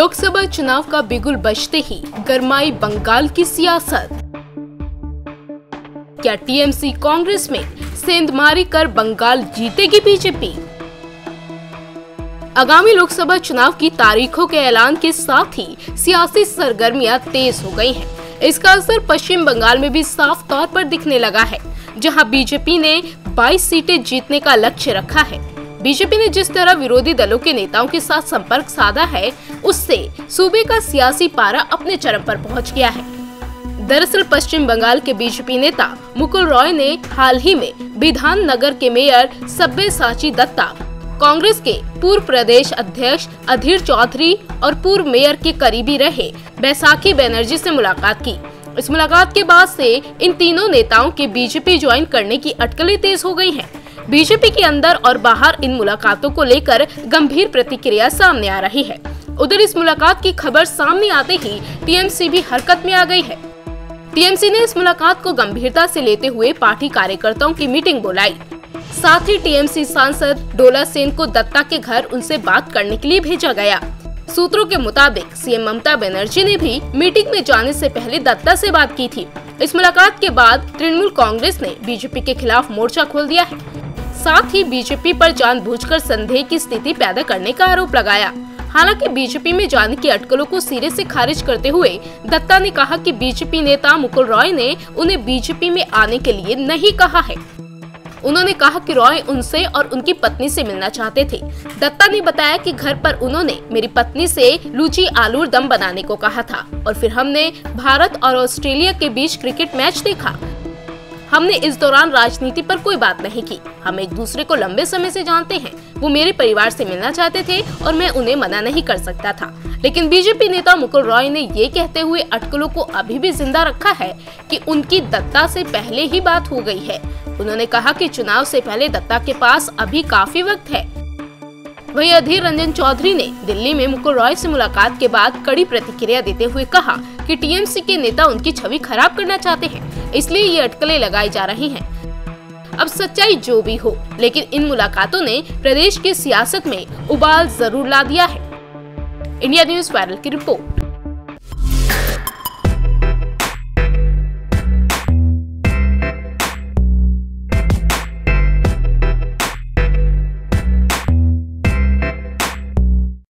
लोकसभा चुनाव का बिगुल बजते ही गरमाई बंगाल की सियासत। क्या टीएमसी कांग्रेस में सेंधमारी कर बंगाल जीतेगी बीजेपी? आगामी लोकसभा चुनाव की तारीखों के ऐलान के साथ ही सियासी सरगर्मियां तेज हो गई हैं। इसका असर पश्चिम बंगाल में भी साफ तौर पर दिखने लगा है, जहां बीजेपी ने 22 सीटें जीतने का लक्ष्य रखा है। बीजेपी ने जिस तरह विरोधी दलों के नेताओं के साथ संपर्क साधा है, उससे सूबे का सियासी पारा अपने चरम पर पहुंच गया है। दरअसल पश्चिम बंगाल के बीजेपी नेता मुकुल रॉय ने हाल ही में विधाननगर के मेयर सब्यसाची दत्ता, कांग्रेस के पूर्व प्रदेश अध्यक्ष अधीर चौधरी और पूर्व मेयर के करीबी रहे बैसाखी बनर्जी से मुलाकात की। इस मुलाकात के बाद से इन तीनों नेताओं के बीजेपी ज्वाइन करने की अटकलें तेज हो गई हैं। बीजेपी के अंदर और बाहर इन मुलाकातों को लेकर गंभीर प्रतिक्रिया सामने आ रही है। उधर इस मुलाकात की खबर सामने आते ही टीएमसी भी हरकत में आ गई है। टीएमसी ने इस मुलाकात को गंभीरता से लेते हुए पार्टी कार्यकर्ताओं की मीटिंग बुलाई। साथ ही टीएमसी सांसद डोला सेन को दत्ता के घर उनसे बात करने के लिए भेजा गया। सूत्रों के मुताबिक सीएम ममता बनर्जी ने भी मीटिंग में जाने से पहले दत्ता से बात की थी। इस मुलाकात के बाद तृणमूल कांग्रेस ने बीजेपी के खिलाफ मोर्चा खोल दिया है। साथ ही बीजेपी पर जानबूझकर संदेह की स्थिति पैदा करने का आरोप लगाया। हालांकि बीजेपी में जाने की अटकलों को सिरे से खारिज करते हुए दत्ता ने कहा कि बीजेपी नेता मुकुल रॉय ने उन्हें बीजेपी में आने के लिए नहीं कहा है। उन्होंने कहा कि रॉय उनसे और उनकी पत्नी से मिलना चाहते थे। दत्ता ने बताया कि घर पर उन्होंने मेरी पत्नी से लूची आलू दम बनाने को कहा था और फिर हमने भारत और ऑस्ट्रेलिया के बीच क्रिकेट मैच देखा। हमने इस दौरान राजनीति पर कोई बात नहीं की। हम एक दूसरे को लंबे समय से जानते हैं। वो मेरे परिवार से मिलना चाहते थे और मैं उन्हें मना नहीं कर सकता था। लेकिन बीजेपी नेता मुकुल रॉय ने ये कहते हुए अटकलों को अभी भी जिंदा रखा है कि उनकी दत्ता से पहले ही बात हो गई है। उन्होंने कहा कि चुनाव से पहले दत्ता के पास अभी काफी वक्त है। वहीं अधीर रंजन चौधरी ने दिल्ली में मुकुल रॉय से मुलाकात के बाद कड़ी प्रतिक्रिया देते हुए कहा कि टीएमसी के नेता उनकी छवि खराब करना चाहते हैं, इसलिए ये अटकलें लगाई जा रही हैं। अब सच्चाई जो भी हो, लेकिन इन मुलाकातों ने प्रदेश की सियासत में उबाल जरूर ला दिया है। इंडिया न्यूज़ वायरल की रिपोर्ट।